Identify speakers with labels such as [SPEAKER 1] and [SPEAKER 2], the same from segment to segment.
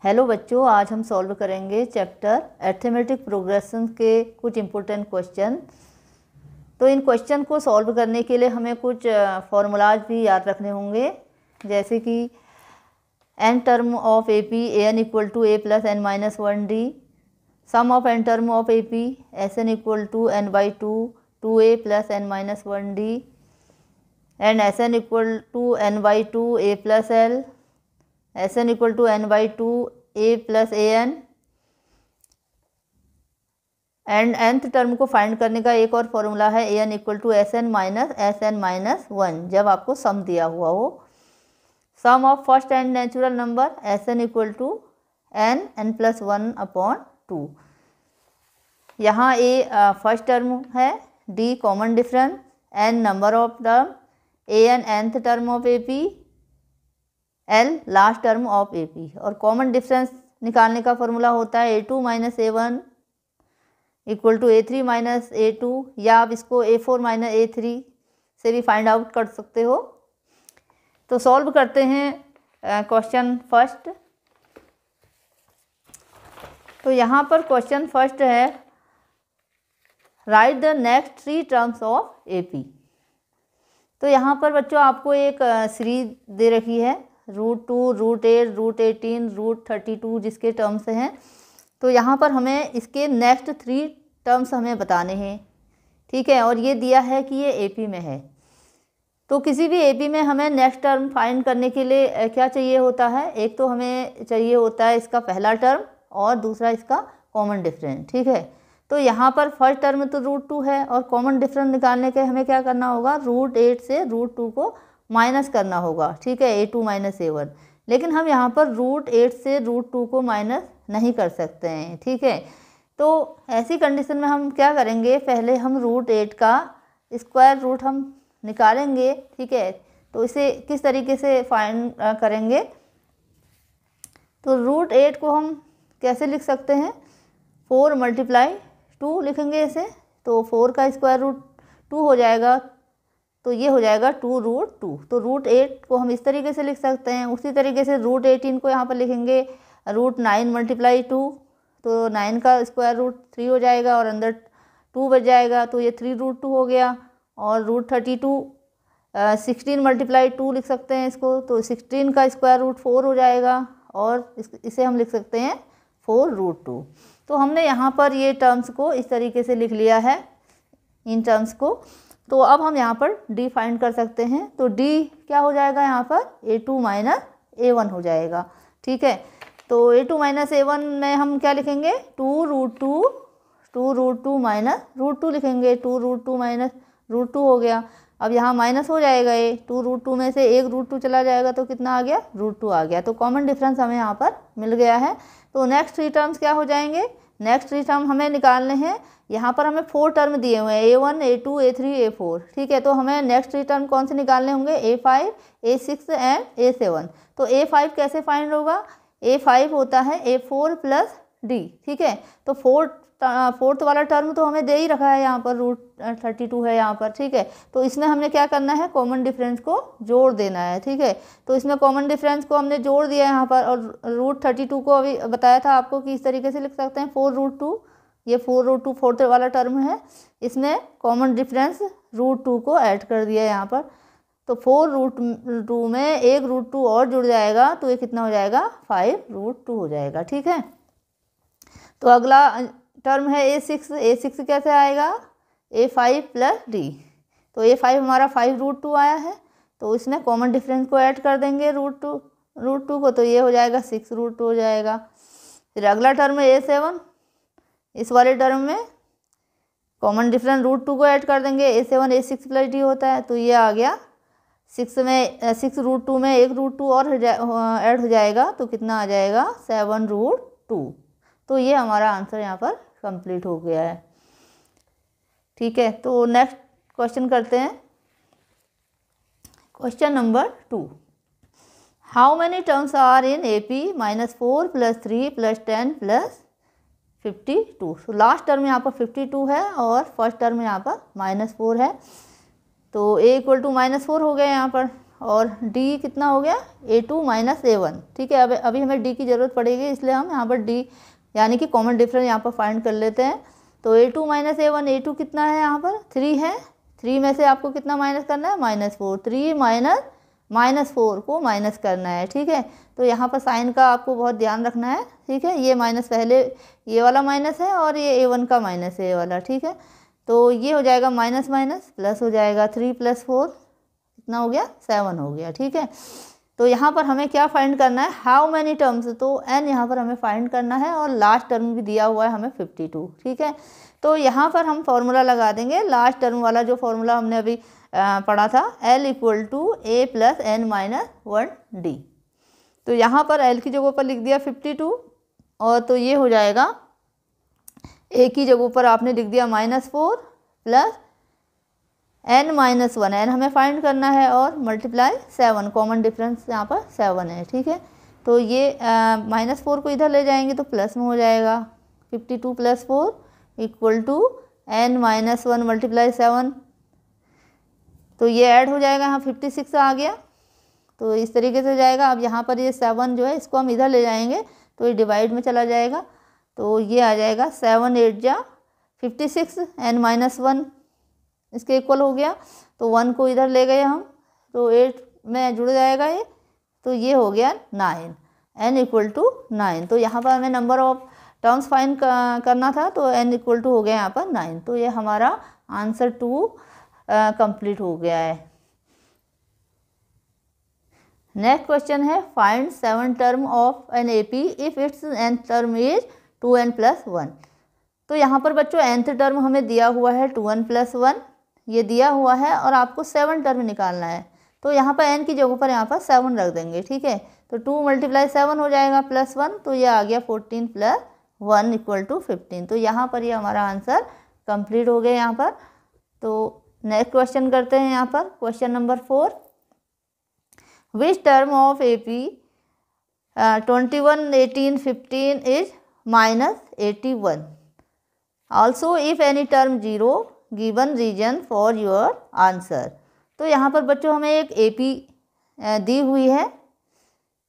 [SPEAKER 1] Hello बच्चों, आज हम सॉल्व करेंगे चैप्टर अरिथमेटिक प्रोग्रेशन के कुछ इम्पोर्टेंट क्वेश्चन। तो इन क्वेश्चन को सॉल्व करने के लिए हमें कुछ फॉर्मूलाज भी याद रखने होंगे, जैसे कि n term of A P A N equal to A plus N minus one D, sum of n term of A P S N equal to N by two A plus N minus one D, and S N equal to N by two A plus L, S N equal to N by two A plus A N. And nth term को find करने का एक और formula है a N equal to s n minus one, जब आपको sum दिया हुआ हो। Sum of first and natural number s N equal to n plus one upon two. यहाँ ए फर्स्ट टर्म है, d common difference, n number of term, a n nth term of A P, l last term of A P. और common difference निकालने का formula होता है a two minus a one equal to A three minus A two, या आप इसको A four minus A three से भी फाइंड आउट कर सकते हो। तो सॉल्व करते हैं क्वेश्चन फर्स्ट। तो यहाँ पर क्वेश्चन फर्स्ट है, right the next three terms of A P. तो यहाँ पर बच्चों आपको एक सीरीज दे रखी है, √2, √8, √18, √32 जिसके टर्म्स हैं। तो यहाँ पर हमें इसके नेक्स्ट थ्री टर्म्स हमें बताने हैं, ठीक है। और ये दिया है कि ये एपी में है। तो किसी भी एपी में हमें नेक्स्ट टर्म फाइंड करने के लिए क्या चाहिए होता है, एक तो हमें चाहिए होता है इसका पहला टर्म और दूसरा इसका कॉमन डिफरेंस, ठीक है। तो यहाँ पर फर्स्ट टर्म तो √2 है और कॉमन डिफरेंस निकालने के हमें क्या करना होगा, √8 से √2 को माइनस करना होगा, ठीक है, a2 माइनस a1। लेकिन हम यहाँ पर √8 से √2 को माइनस नहीं कर सकते हैं, ठीक है। तो ऐसी कंडीशन में हम क्या करेंगे, पहले हम √8 का स्क्वायर रूट हम निकालेंगे, ठीक है। तो इसे किस तरीके से फाइंड करेंगे, तो √8 को हम कैसे लिख सकते हैं, 4 मल्टीप्लाई 2 लिखेंगे इसे। तो 4 का स्क्वायर रूट 2 हो जाएगा, तो ये हो जाएगा 2√2। तो √8 को हम इस तरीके से लिख सकते हैं। उसी तरीके से √18 को यहाँ पर लिखेंगे √9 मल्टीप्लाई 2, तो 9 का स्क्वायर रूट 3 हो जाएगा और अंदर 2 बच जाएगा, तो ये 3√2 हो गया। और √32 16 मल्टीप्लाई 2 लिख सकते हैं इसको, तो 16 का स्क्वायर रूट 4 हो जाएगा और इसे हम लिख सकते हैं 4√2। तो हमने यहाँ पर ये टर्म्स को इस तरीके से लिख लिया है, इन टर्म्स को। तो अब हम यहाँ पर डी फाइंड कर सकते हैं। तो डी क्या हो जाएगा, यहाँ पर a2 माइनस a1 हो जाएगा, ठीक है। तो a2 माइनस a1 में हम क्या लिखेंगे, 2√2 माइनस √2 लिखेंगे, 2√2 माइनस √2 हो गया। अब यहाँ माइनस हो जाएगा, ये 2√2 में से एक √2 चला जाएगा तो कितना आ गया, √2 आ गया। तो कॉमन डिफरेंस हमें यहाँ पर मिल गया है। तो नेक्स्ट थ्री टर्म्स क्या हो जाएंगे, नेक्स्ट थ्री टर्म हमें निकालने हैं। यहाँ पर हमें 4 टर्म दिए हुए हैं, a1, a2, a3, a4, ठीक है। तो हमें नेक्स्ट थ्री टर्म कौन से निकालने होंगे, a5, a6 एंड a7। तो a5 कैसे फाइंड होगा, a5 होता है a4 प्लस d, ठीक है। तो फोर्थ वाला टर्म तो हमें दे ही रखा है, यहाँ पर √32 है यहाँ पर, ठीक है। तो इसमें हमने क्या करना है, कॉमन डिफरेंस को जोड़ देना है, ठीक है। तो इसमें कॉमन डिफरेंस को हमने जोड़ दिया यहाँ पर, और √32 को अभी बताया था आपको कि इस तरीके से लिख सकते हैं 4√2। ये 4√2 फोर्थ वाला टर्म है, इसमें कॉमन डिफरेंस √2 को ऐड कर दिया यहाँ पर। तो 4√2 में एक √2 और जुड़ जाएगा, तो ये कितना हो जाएगा, 5√2 हो जाएगा, ठीक है। तो अगला टर्म है a6 कैसे आएगा, a5 प्लस d। तो a5 हमारा 5√2 आया है, तो इसमें कॉमन डिफरेंस को ऐड कर देंगे √2 को, तो ये हो जाएगा 6√2 हो जाएगा। फिर अगला टर्म है a7, इस वाले टर्म में कॉमन डिफरेंस √2 को ऐड कर देंगे, a7 a6 प्लस d होता है, तो ये आ गया 6√2 में एक √2 और ऐड हो जाएगा, तो कितना आ जाएगा, 7√2। तो ये हमारा आंसर यहाँ पर कंप्लीट हो गया है, ठीक है। तो नेक्स्ट क्वेश्चन करते हैं, question number 2। How many terms are in AP -4 + 3 + 10 + 52। तो लास्ट टर्म यहाँ पर 52 है और फर्स्ट टर्म यहाँ पर -4 है। तो a = -4 हो गया यहाँ पर, और डी कितना हो गया A2 माइनस A1, ठीक है। अब अभी हमें डी की ज़रूरत पड़ेगी, इसलिए हम यहाँ पर डी यानी कि कॉमन डिफरेंस यहाँ पर फाइंड कर लेते हैं। तो A2 माइनस A1, A2 कितना है यहाँ पर 3 है, 3 में से आपको कितना माइनस करना है -4, 3 माइनस -4 को माइनस करना है, ठीक है। तो यहाँ पर साइन का आपको बहुत ध्यान रखना है, ठीक है। ये माइनस पहले ये वाला माइनस है और ये A1 का माइनस है ये वाला, ठीक है। तो ये हो जाएगा माइनस माइनस प्लस हो जाएगा, 3 + 4 कितना हो गया 7 हो गया, ठीक है। तो यहाँ पर हमें क्या फाइंड करना है, हाउ मैनी टर्म्स, तो n यहाँ पर हमें फाइंड करना है और लास्ट टर्म भी दिया हुआ है हमें 52, ठीक है। तो यहाँ पर हम फॉर्मूला लगा देंगे, लास्ट टर्म वाला जो फॉर्मूला हमने अभी पढ़ा था, L = A + n - 1D। तो यहाँ पर L की जगह पर लिख दिया 52 और तो ये हो जाएगा A की जगह पर आपने लिख दिया -4 प्लस n - 1, n हमें फाइंड करना है और मल्टीप्लाई 7, कॉमन डिफरेंस यहाँ पर 7 है, ठीक है। तो ये -4 को इधर ले जाएंगे तो प्लस में हो जाएगा, 52 + 4 = n - 1 मल्टीप्लाई 7। तो ये ऐड हो जाएगा, यहाँ 56 आ गया, तो इस तरीके से हो जाएगा। अब यहाँ पर ये 7 जो है इसको हम इधर ले जाएंगे तो ये डिवाइड में चला जाएगा, तो ये आ जाएगा 7 × 8 = 56, n - 1 इसके इक्वल हो गया। तो 1 को इधर ले गए हम तो 8 में जुड़ जाएगा ये, तो ये हो गया 9, n = 9। तो यहाँ पर हमें नंबर ऑफ टर्म्स फाइंड करना था, तो n = हो गया यहाँ पर 9। तो ये हमारा आंसर 2 कंप्लीट हो गया है। नेक्स्ट क्वेश्चन है, find 7 term of an AP if its nth term is 2n + 1। तो यहाँ पर बच्चों nth टर्म हमें दिया हुआ है 2n + 1, ये दिया हुआ है और आपको 7 टर्म निकालना है। तो यहाँ पर n की जगह पर यहाँ पर 7 रख देंगे, ठीक है। तो 2 × 7 हो जाएगा +1, तो ये आ गया 14 + 1 = 15। तो यहाँ पर ये हमारा आंसर कंप्लीट हो गया यहाँ पर। तो नेक्स्ट क्वेश्चन करते हैं यहाँ पर, question number 4, which term of AP 21, 18, 15 is -81, also if any term 0 given reason for your answer. तो यहाँ पर बच्चों हमें एक AP दी हुई है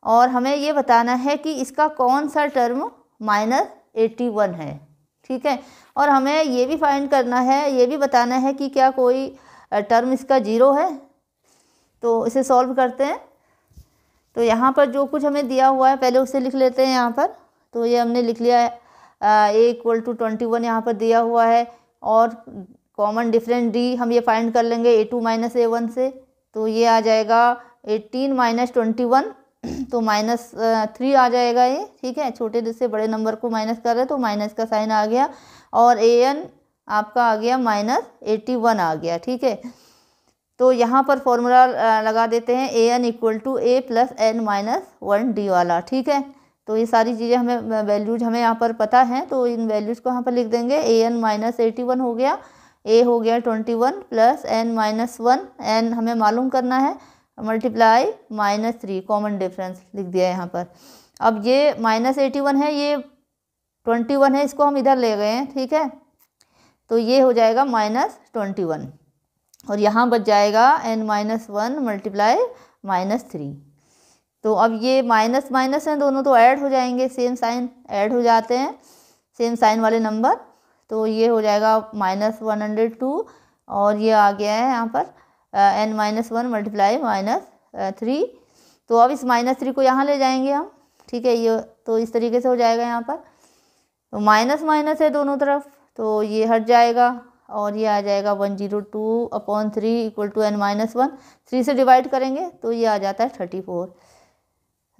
[SPEAKER 1] और हमें ये बताना है कि इसका कौन सा टर्म -81 है, ठीक है। और हमें ये भी फाइंड करना है, ये भी बताना है कि क्या कोई टर्म इसका 0 है। तो इसे सॉल्व करते हैं। तो यहाँ पर जो कुछ हमें दिया हुआ है पहले उसे लिख लेते हैं यहाँ पर। तो ये हमने लिख लिया है, A = 21 यहाँ पर दिया हुआ है और कॉमन डिफरेंस D हम ये फाइंड कर लेंगे A2 - A1 से। तो ये आ जाएगा 18 - 21, तो -3 आ जाएगा ये, ठीक है। छोटे से बड़े नंबर को माइनस कर रहे हैं तो माइनस का साइन आ गया और AN आपका आ गया -81 आ गया, ठीक है। तो यहाँ पर फॉर्मूला लगा देते हैं AN = A + n - 1D वाला, ठीक है। तो ये सारी चीज़ें हमें वैल्यूज हमें यहाँ पर पता हैं, तो इन वैल्यूज़ को यहाँ पर लिख देंगे। AN -81 हो गया, A हो गया 21 + n - 1, n हमें मालूम करना है, मल्टीप्लाई -3 कॉमन डिफरेंस लिख दिया यहाँ पर। अब ये -81 है, ये 21 है, इसको हम इधर ले गए हैं, ठीक है। तो ये हो जाएगा -21 और यहाँ बच जाएगा n - 1 मल्टीप्लाई -3। तो अब ये माइनस माइनस हैं दोनों, तो ऐड हो जाएंगे, सेम साइन ऐड हो जाते हैं, सेम साइन वाले नंबर। तो ये हो जाएगा -102 और ये आ गया है यहाँ पर n - 1 मल्टीप्लाई -3। तो अब इस -3 को यहाँ ले जाएंगे हम, ठीक है। ये तो इस तरीके से हो जाएगा यहाँ पर। तो माइनस माइनस है दोनों तरफ, तो ये हट जाएगा और ये आ जाएगा 102/3 = n - 1। 3 से डिवाइड करेंगे तो ये आ जाता है 34।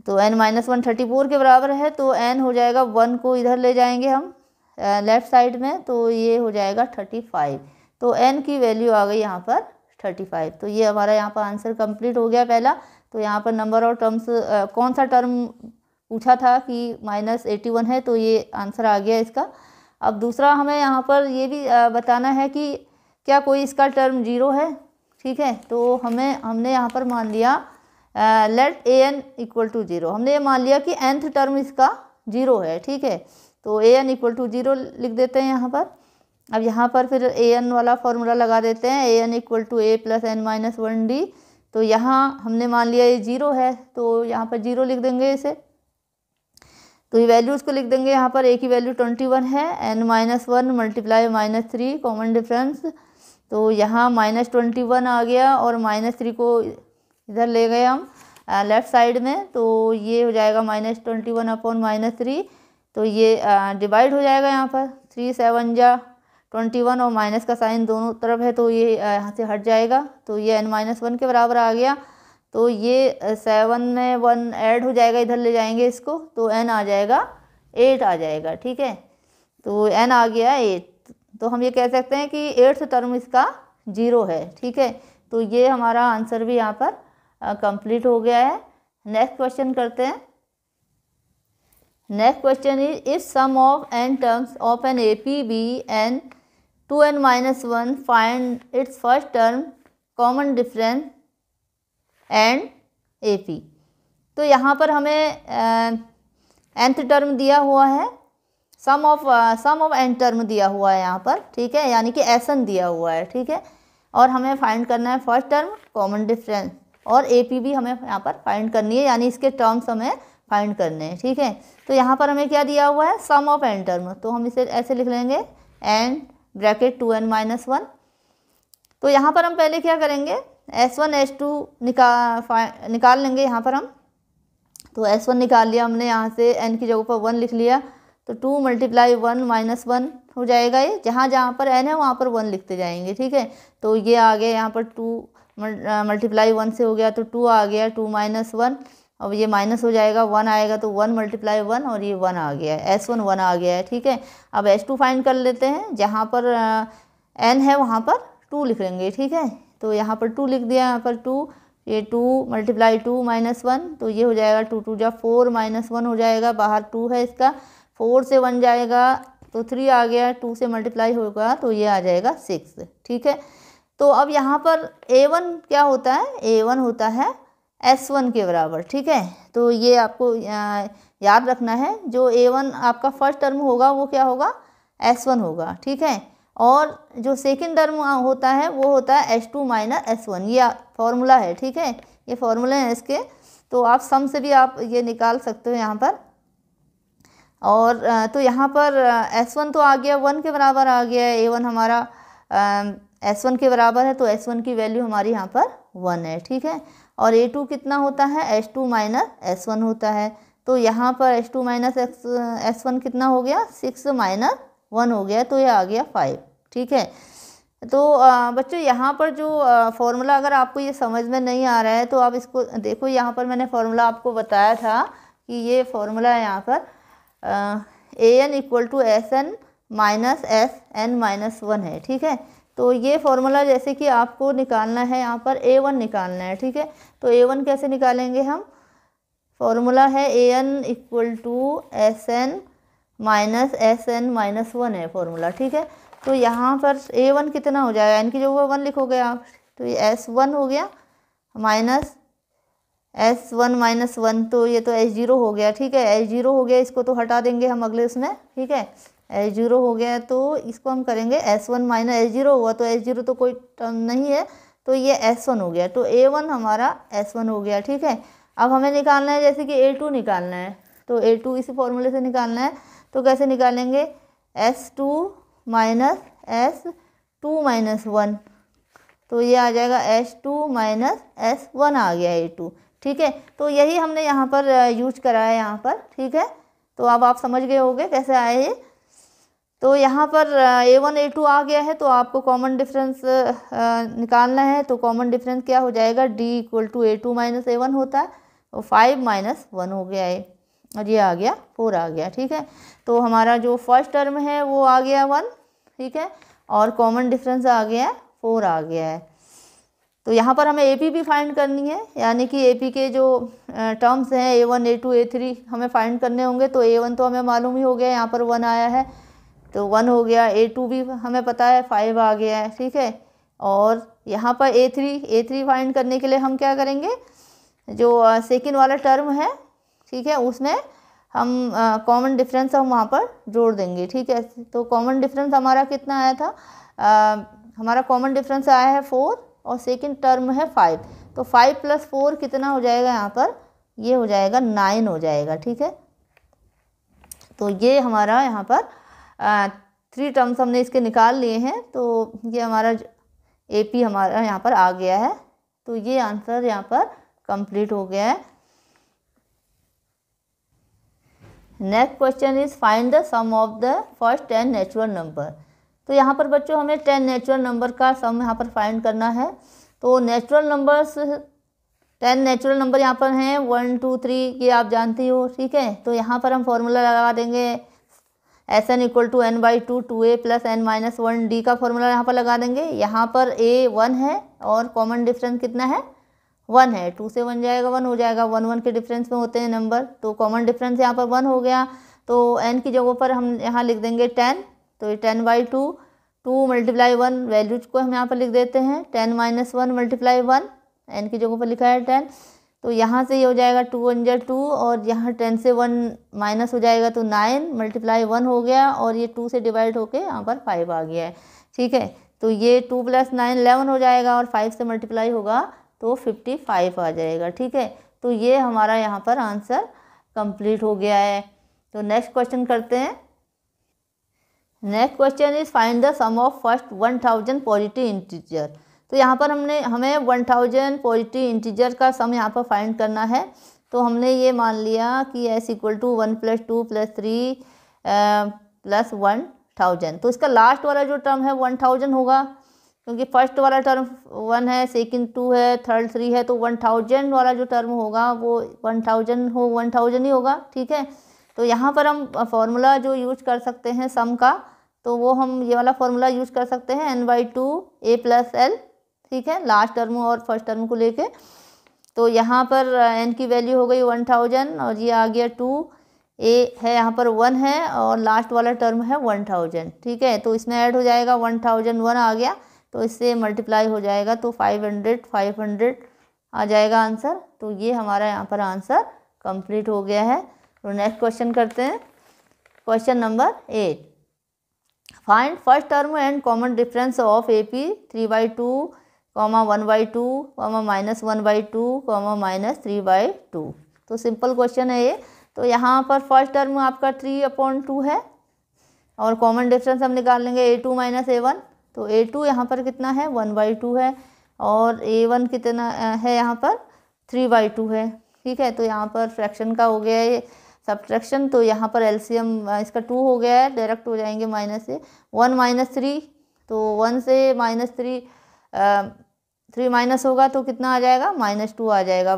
[SPEAKER 1] तो n - 1 34 के बराबर है, तो n हो जाएगा 1 को इधर ले जाएंगे हम लेफ़्ट साइड में, तो ये हो जाएगा 35। तो n की वैल्यू आ गई यहाँ पर 35। तो ये हमारा यहाँ पर आंसर कंप्लीट हो गया पहला। तो यहाँ पर नंबर ऑफ टर्म्स कौन सा टर्म पूछा था कि -81 है, तो ये आंसर आ गया इसका। अब दूसरा हमें यहाँ पर ये भी बताना है कि क्या कोई इसका टर्म 0 है, ठीक है। तो हमने यहाँ पर मान लिया लेट AN = 0, हमने ये मान लिया कि nth टर्म इसका 0 है, ठीक है। तो AN = 0 लिख देते हैं यहाँ पर। अब यहाँ पर फिर AN वाला फॉर्मूला लगा देते हैं, AN = A + n - 1D। तो यहाँ हमने मान लिया ये 0 है, तो यहाँ पर 0 लिख देंगे इसे। तो ये वैल्यूज़ को लिख देंगे, यहाँ पर a की वैल्यू 21 है, n-1 मल्टीप्लाई -3 कॉमन डिफरेंस, तो यहाँ -21 आ गया और -3 को इधर ले गए हम लेफ़्ट साइड में, तो ये हो जाएगा -21 अपॉन -3, तो ये डिवाइड हो जाएगा यहाँ पर 3 7 जा 21 और माइनस का साइन दोनों तरफ है, तो ये यहाँ से हट जाएगा, तो ये n-1 के बराबर आ गया। तो ये 7 में 1 ऐड हो जाएगा, इधर ले जाएंगे इसको, तो n आ जाएगा 8 आ जाएगा। ठीक है, तो n आ गया 8, तो हम ये कह सकते हैं कि 8th टर्म इसका 0 है। ठीक है, तो ये हमारा आंसर भी यहाँ पर कंप्लीट हो गया है। नेक्स्ट क्वेश्चन करते हैं। Next question is if sum of n terms of an AP be n 2n-1 find its first term common difference and AP। तो यहाँ पर हमें nth टर्म दिया हुआ है, सम ऑफ n टर्म दिया हुआ है यहाँ पर। ठीक है, यानी कि Sn दिया हुआ है। ठीक है, और हमें फाइंड करना है फर्स्ट टर्म कॉमन डिफरेंस, और AP भी हमें यहाँ पर फाइंड करनी है, यानी इसके टर्म्स हमें फाइंड करने हैं। ठीक है, तो यहाँ पर हमें क्या दिया हुआ है, सम ऑफ n टर्म, तो हम इसे ऐसे लिख लेंगे n ब्रैकेट 2n-1। तो यहाँ पर हम पहले क्या करेंगे, S1 S2 निकाल लेंगे यहाँ पर हम। तो S1 निकाल लिया हमने, यहाँ से n की जगह पर 1 लिख लिया, तो 2 मल्टीप्लाई 1 -1 हो जाएगा। ये जहाँ जहाँ पर n है वहाँ पर 1 लिखते जाएंगे। ठीक है, तो ये आ गया यहाँ पर 2 मल्टीप्लाई 1 से हो गया, तो 2 आ गया, 2 - 1, अब ये माइनस हो जाएगा, 1 आएगा, तो 1 मल्टीप्लाई 1 और ये 1 आ गया है, S1 1 आ गया है। ठीक है, अब S2 फाइंड कर लेते हैं, जहाँ पर n है वहाँ पर 2 लिख लेंगे। ठीक है, तो यहाँ पर 2 लिख दिया, यहाँ पर 2, ये 2 मल्टीप्लाई 2 -1, तो ये हो जाएगा 2 2 जा 4 -1 हो जाएगा, बाहर 2 है इसका, 4 से 1 जाएगा तो 3 आ गया, 2 से मल्टीप्लाई होगा तो ये आ जाएगा 6। ठीक है, तो अब यहाँ पर A1 क्या होता है, A1 होता है S1 के बराबर। ठीक है, तो ये आपको याद रखना है, जो A1 आपका फर्स्ट टर्म होगा वो क्या होगा, S1 होगा। ठीक है, और जो सेकंड टर्म होता है वो होता है S2 - S1, ये फॉर्मूला है। ठीक है, ये फॉर्मूले हैं इसके, तो आप सम से भी आप ये निकाल सकते हो यहाँ पर। और तो यहाँ पर S1 तो आ गया 1 के बराबर आ गया है, A1 हमारा S1 के बराबर है, तो S1 की वैल्यू हमारी यहाँ पर 1 है। ठीक है, और A2 कितना होता है, S2 - S1 होता है, तो यहाँ पर S2 - S1 कितना हो गया, 6 - 1 हो गया, तो ये आ गया 5। ठीक है, तो बच्चों यहाँ पर जो फॉर्मूला अगर आपको ये समझ में नहीं आ रहा है तो आप इसको देखो, यहाँ पर मैंने फॉर्मूला आपको बताया था कि ये फॉर्मूला है यहाँ पर AN = SN - SN-1 है। ठीक है, तो ये फॉर्मूला जैसे कि आपको निकालना है, यहाँ पर A1 निकालना है। ठीक है, तो A1 कैसे निकालेंगे हम, फॉर्मूला है AN = SN - SN-1 है फॉर्मूला। ठीक है, तो यहाँ पर A1 कितना हो जाएगा, n की जगह 1 लिखोगे आप, तो ये S1 हो गया माइनस S1 - 1, तो ये तो S0 हो गया। ठीक है, S0 हो गया, इसको तो हटा देंगे हम अगले उसमें। ठीक है, S0 हो गया, तो इसको हम करेंगे S1 - S0 हुआ, तो S0 तो कोई टर्म नहीं है, तो ये S1 हो गया, तो A1 हमारा S1 हो गया। ठीक है, अब हमें निकालना है जैसे कि A2 निकालना है, तो A2 इसी फॉर्मूले से निकालना है, तो कैसे निकालेंगे, S2 - S2 - 1, तो ये आ जाएगा S2 - S1 आ गया A2। ठीक है, तो यही हमने यहाँ पर यूज करा है यहाँ पर। ठीक है, तो अब आप समझ गए होंगे कैसे आए ये। तो यहाँ पर A1 A2 आ गया है, तो आपको कॉमन डिफरेंस निकालना है, तो कॉमन डिफरेंस क्या हो जाएगा, D = A2 - A1 होता है, तो 5 - 1 हो गया है, और ये आ गया 4 आ गया। ठीक है, तो हमारा जो फर्स्ट टर्म है वो आ गया 1। ठीक है, और कॉमन डिफरेंस आ गया 4 आ गया है। तो यहाँ पर हमें AP भी फाइंड करनी है, यानी कि AP के जो टर्म्स हैं A1 A2 A3 हमें फाइंड करने होंगे। तो A1 तो हमें मालूम ही हो गया, यहाँ पर 1 आया है, तो 1 हो गया। A2 भी हमें पता है 5 आ गया है। ठीक है, और यहाँ पर A3 फाइंड करने के लिए हम क्या करेंगे, जो सेकेंड वाला टर्म है, ठीक है, उसमें हम कॉमन डिफरेंस हम वहाँ पर जोड़ देंगे। ठीक है, तो कॉमन डिफरेंस हमारा कितना आया था, हमारा कॉमन डिफरेंस आया है 4 और सेकंड टर्म है 5, तो 5 + 4 कितना हो जाएगा यहाँ पर, ये हो जाएगा 9 हो जाएगा। ठीक है, तो ये हमारा यहाँ पर 3 टर्म्स हमने इसके निकाल लिए हैं। तो ये हमारा AP हमारा यहाँ पर आ गया है। तो ये आंसर यहाँ पर कंप्लीट हो गया है। Next question is find the sum of the first 10 natural number. तो यहाँ पर बच्चों हमें 10 नेचुरल नंबर का सम यहाँ पर फाइंड करना है। तो नेचुरल नंबर्स 10 नेचुरल नंबर यहाँ पर हैं 1 2 3, ये आप जानते हो। ठीक है, तो यहाँ पर हम फॉर्मूला लगा देंगे Sn = n/2 2a + n-1 का फॉर्मूला यहाँ पर लगा देंगे। यहाँ पर a 1 है और कॉमन डिफरेंस कितना है, 1 है। 2 से 1 जाएगा 1 हो जाएगा, 1 1 के डिफरेंस में होते हैं नंबर, तो कॉमन डिफरेंस यहाँ पर 1 हो गया। तो n की जगह पर हम यहाँ लिख देंगे 10, तो ये 10/2 2 × 1 वैल्यूज को हम यहाँ पर लिख देते हैं 10 - 1 × 1, n की जगह पर लिखा है 10। तो यहाँ से ये हो जाएगा 2 × 1 = 2 और यहाँ 10 से 1 माइनस हो जाएगा तो 9 × 1 हो गया और ये 2 से डिवाइड होके यहाँ पर 5 आ गया है। ठीक है, तो ये 2 + 9 11 हो जाएगा और 5 से मल्टीप्लाई होगा तो 55 आ जाएगा। ठीक है, तो ये हमारा यहाँ पर आंसर कंप्लीट हो गया है। तो नेक्स्ट क्वेश्चन करते हैं। Next question is find the sum of first 1000 positive integer. तो यहाँ पर हमें 1000 पॉजिटिव इंटीजर का सम यहाँ पर फाइंड करना है। तो हमने ये मान लिया कि s = 1 + 2 + 3 + 1000। तो इसका लास्ट वाला जो टर्म है 1000 होगा, क्योंकि फर्स्ट वाला टर्म 1 है, सेकंड 2 है, थर्ड 3 है, तो 1000 वाला जो टर्म होगा वो 1000 ही होगा। ठीक है, तो यहाँ पर हम फॉर्मूला जो यूज कर सकते हैं सम का, तो वो हम ये वाला फॉर्मूला यूज कर सकते हैं n/2 a + l। ठीक है, लास्ट टर्म और फर्स्ट टर्म को लेके। तो यहाँ पर n की वैल्यू हो गई 1000 और ये आ गया 2, a है यहाँ पर 1 है और लास्ट वाला टर्म है 1000। ठीक है, तो इसमें ऐड हो जाएगा 1001 आ गया, तो इससे मल्टीप्लाई हो जाएगा तो 500 आ जाएगा आंसर। तो ये हमारा यहाँ पर आंसर कंप्लीट हो गया है। तो नेक्स्ट क्वेश्चन करते हैं, question number 8। Find first term and common difference of AP 3/2, 1/2, -1/2, -3/2। तो सिंपल क्वेश्चन है ये। तो यहाँ पर फर्स्ट टर्म आपका 3/2 है और कॉमन डिफरेंस हम निकाल लेंगे a2 - a1। तो a2 यहाँ पर कितना है 1/2 है और a1 कितना है यहाँ पर 3/2 है। ठीक है, तो यहाँ पर फ्रैक्शन का हो गया है सब्ट्रैक्शन, तो यहाँ पर एलसीएम इसका 2 हो गया है, डायरेक्ट हो जाएंगे माइनस से 1 - 3, तो 1 से -3 माइनस होगा तो कितना आ जाएगा -2 आ जाएगा।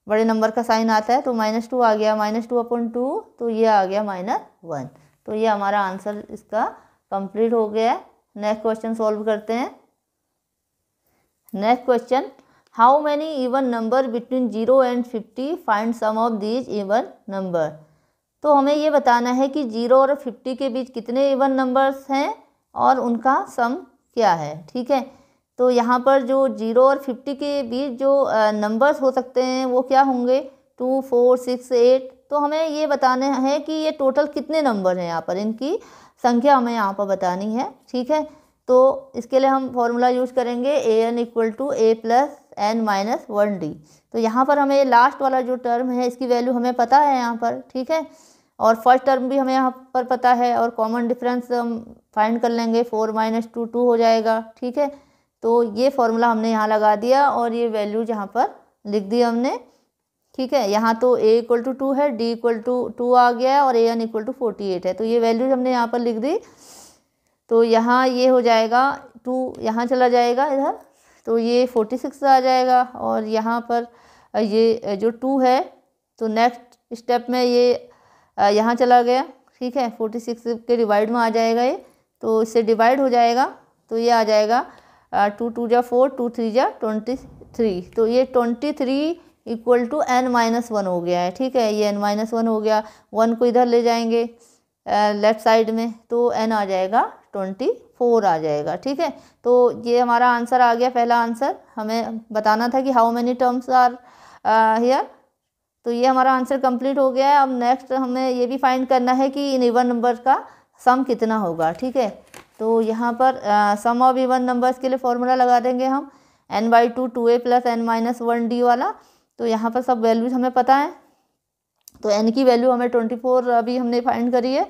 [SPEAKER 1] बड़े नंबर का साइन आता है तो -2 आ गया, -2/2, तो ये आ गया -1। तो ये हमारा आंसर इसका कंप्लीट हो गया है। नेक्स्ट क्वेश्चन सॉल्व करते हैं। Next question, how many even number between 0 and 50, find sum of these even number. तो हमें ये बताना है कि 0 और 50 के बीच कितने इवन नंबर्स हैं और उनका सम क्या है। ठीक है, तो यहाँ पर जो 0 और 50 के बीच जो नंबर्स हो सकते हैं वो क्या होंगे 2 4 6 8। तो हमें ये बताना है कि ये टोटल कितने नंबर हैं, यहाँ पर इनकी संख्या हमें यहाँ पर बतानी है। ठीक है, तो इसके लिए हम फॉर्मूला यूज़ करेंगे an = a + n-1d। तो यहाँ पर हमें लास्ट वाला जो टर्म है इसकी वैल्यू हमें पता है यहाँ पर। ठीक है, और फर्स्ट टर्म भी हमें यहाँ पर पता है और कॉमन डिफरेंस हम फाइंड कर लेंगे 4 - 2 2 हो जाएगा। ठीक है, तो ये फॉर्मूला हमने यहाँ लगा दिया और ये वैल्यूज यहाँ पर लिख दी हमने। ठीक है, यहाँ तो a = 2 है, d = 2 आ गया है और an = 48 है, तो ये वैल्यूज हमने यहाँ पर लिख दी। तो यहाँ ये हो जाएगा 2 यहाँ चला जाएगा इधर, तो ये 46 आ जाएगा और यहाँ पर ये जो 2 है तो नेक्स्ट स्टेप में ये यहाँ चला गया। ठीक है, 46 के डिवाइड में आ जाएगा ये, तो इससे डिवाइड हो जाएगा तो ये आ जाएगा 2 2 = 4, 2 3 = 23। तो ये 23 = n-1 हो गया है। ठीक है, ये n-1 हो गया, 1 को इधर ले जाएंगे लेफ्ट साइड में तो n आ जाएगा 24 आ जाएगा। ठीक है, तो ये हमारा आंसर आ गया। पहला आंसर हमें बताना था कि how many terms are here, तो ये हमारा आंसर कंप्लीट हो गया है। अब नेक्स्ट हमें ये भी फाइंड करना है कि इन इवन नंबर का सम कितना होगा। ठीक है, तो यहाँ पर सम ऑफ इवन नंबर्स के लिए फॉर्मूला लगा देंगे हम n/2 2a प्लस n-1d वाला। तो यहाँ पर सब वैल्यूज हमें पता है। तो n की वैल्यू हमें 24 अभी हमने फाइंड करी है,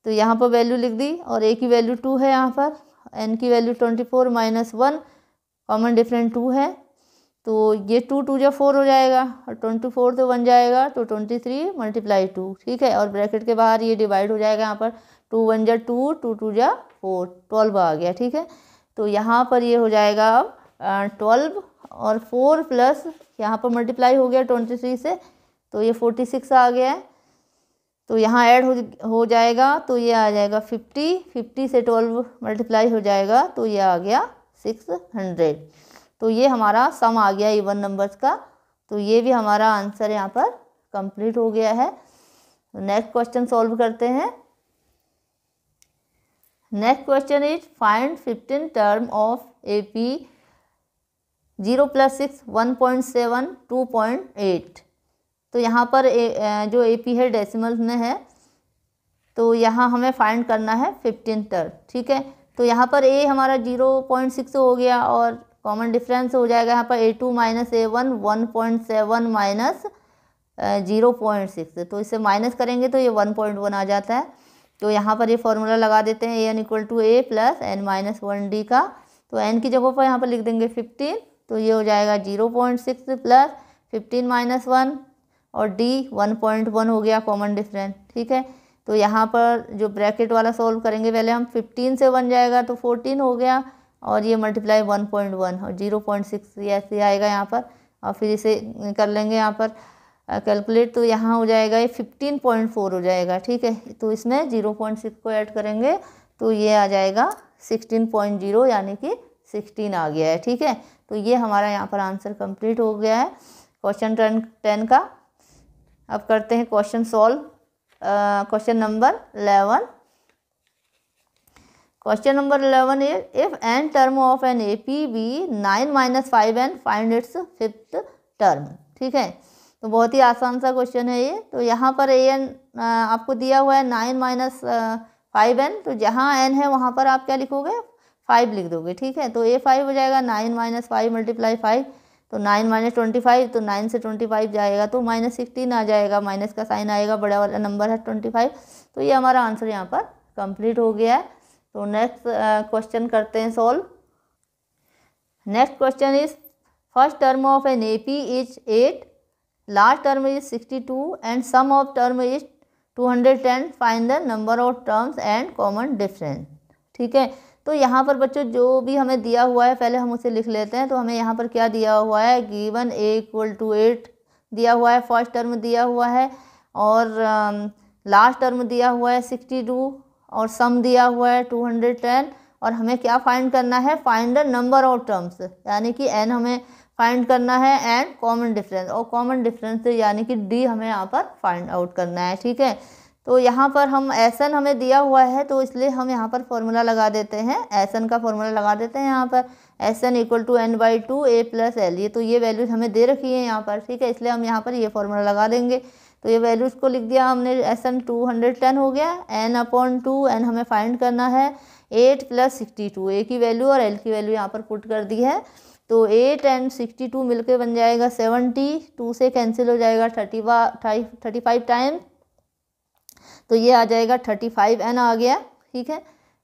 [SPEAKER 1] तो यहाँ पर वैल्यू लिख दी, और a की वैल्यू 2 है यहाँ पर, n की वैल्यू 24 - 1, कॉमन डिफरेंट 2 है, तो ये 2 2 जा 4 हो जाएगा, और 24 तो 1 जाएगा, तो 23 × 2, ठीक है। और ब्रैकेट के बाहर ये डिवाइड हो जाएगा, यहाँ पर 2 1 जा 2, 2 2 जा 4, 12 आ गया, ठीक है। तो यहाँ पर ये हो जाएगा अब 12 और 4 प्लस यहाँ पर मल्टीप्लाई हो गया 23 से, तो ये 46 आ गया है। तो यहाँ ऐड हो जाएगा, तो ये आ जाएगा 50 से 12 मल्टीप्लाई हो जाएगा, तो ये आ गया 600। तो ये हमारा सम आ गया इवन नंबर्स का। तो ये भी हमारा आंसर यहाँ पर कंप्लीट हो गया है। नेक्स्ट क्वेश्चन सॉल्व करते हैं। Next question is find 15 term of AP 0 + 6 1.7 2.8। तो यहाँ पर जो AP है डेसिमल में है, तो यहाँ हमें फाइंड करना है 15 टर्म, ठीक है। तो यहाँ पर A हमारा 0.6 हो गया, और कॉमन डिफरेंस हो जाएगा यहाँ पर A2 - A1 1.7 - 0.6। तो इसे माइनस करेंगे तो ये 1.1 आ जाता है। तो यहाँ पर ये फॉर्मूला लगा देते हैं AN = A + n-1d का। तो n की जगह पर यहाँ पर लिख देंगे 15, तो ये हो जाएगा 0.6 + 15 - 1, और d 1.1 हो गया कॉमन डिफरेंस, ठीक है। तो यहाँ पर जो ब्रैकेट वाला सॉल्व करेंगे, पहले हम 15 से 1 जाएगा तो 14 हो गया, और ये मल्टीप्लाई 1.1 और 0.6 ये ऐसे आएगा यहाँ पर, और फिर इसे कर लेंगे यहाँ पर कैलकुलेट, तो यहाँ हो जाएगा ये 15.4 हो जाएगा, ठीक है। तो इसमें 0.6 को ऐड करेंगे तो ये आ जाएगा 16.0, यानी कि 16 आ गया है, ठीक है। तो ये हमारा यहाँ पर आंसर कंप्लीट हो गया है क्वेश्चन 10 का। अब करते हैं question solve. Question number 11। Question number 11 is if n term of an AP be 9 - 5n find its 5th term, ठीक है। तो बहुत ही आसान सा क्वेश्चन है ये। तो यहाँ पर an आपको दिया हुआ है 9 - 5n, तो जहाँ n है वहाँ पर आप क्या लिखोगे, 5 लिख दोगे, ठीक है। तो ये 5 हो जाएगा, 9 - 5 × 5, तो 9 - 25, तो 9 से 25 जाएगा तो -16 आ जाएगा, माइनस का साइन आएगा, बड़ा वाला नंबर है 25। तो ये हमारा आंसर यहाँ पर कंप्लीट हो गया है। तो नेक्स्ट क्वेश्चन करते हैं solve. Next question is first term of an AP is 8, last term is 62 and sum of term is 210, find the number of terms and common difference, ठीक है। तो यहाँ पर बच्चों जो भी हमें दिया हुआ है पहले हम उसे लिख लेते हैं। तो हमें यहाँ पर क्या दिया हुआ है, गिवन A = 8 दिया हुआ है, फर्स्ट टर्म दिया हुआ है, और लास्ट टर्म दिया हुआ है 62, और सम दिया हुआ है 210, और हमें क्या फाइंड करना है, find the number of terms, यानी कि n हमें फाइंड करना है, एंड कॉमन डिफरेंस, और कॉमन डिफरेंस यानी कि d हमें यहाँ पर फाइंड आउट करना है, ठीक है। तो यहाँ पर हम Sn हमें दिया हुआ है, तो इसलिए हम यहाँ पर फॉर्मूला लगा देते हैं, Sn का फॉर्मूला लगा देते हैं यहाँ पर, Sn = n/2 A + L। ये तो ये वैल्यूज हमें दे रखी है यहाँ पर, ठीक है, इसलिए हम यहाँ पर ये फॉर्मूला लगा देंगे। तो ये वैल्यूज को लिख दिया हमने, Sn 210 हो गया, n/2, n हमें फाइंड करना है 8 + 62, A की वैल्यू और L की वैल्यू यहाँ पर पुट कर दी है। तो 8 और 62 मिलके बन जाएगा 70, 2 से कैंसिल हो जाएगा 35 टाइम, तो ये आ जाएगा 35n आ गया, ठीक है।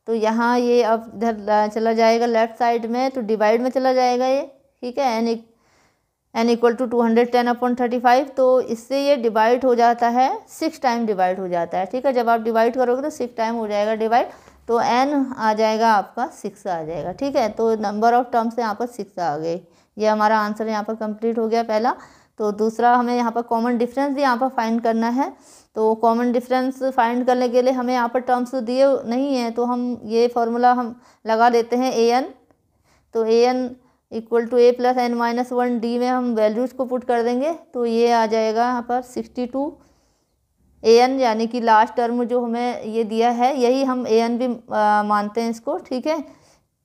[SPEAKER 1] तो यहाँ ये अब इधर चला जाएगा लेफ्ट साइड में, तो डिवाइड में चला जाएगा ये, ठीक है। n = 210/35, तो इससे ये डिवाइड हो जाता है, 6 टाइम डिवाइड हो जाता है, ठीक है। जब आप डिवाइड करोगे तो 6 टाइम हो जाएगा डिवाइड, तो n आ जाएगा आपका 6 आ जाएगा, ठीक है। तो नंबर ऑफ टर्म्स यहाँ पर 6 आ गए। ये हमारा आंसर यहाँ पर कंप्लीट हो गया पहला। तो दूसरा हमें यहाँ पर कॉमन डिफरेंस भी यहाँ पर फाइंड करना है। तो कॉमन डिफरेंस फाइंड करने के लिए हमें यहाँ पर टर्म्स दिए नहीं हैं, तो हम ये फार्मूला हम लगा देते हैं an। तो an = A + n-1d में हम वैल्यूज़ को पुट कर देंगे, तो ये आ जाएगा यहाँ पर 62 an, यानी कि लास्ट टर्म जो हमें ये दिया है, यही हम an भी मानते हैं इसको, ठीक है।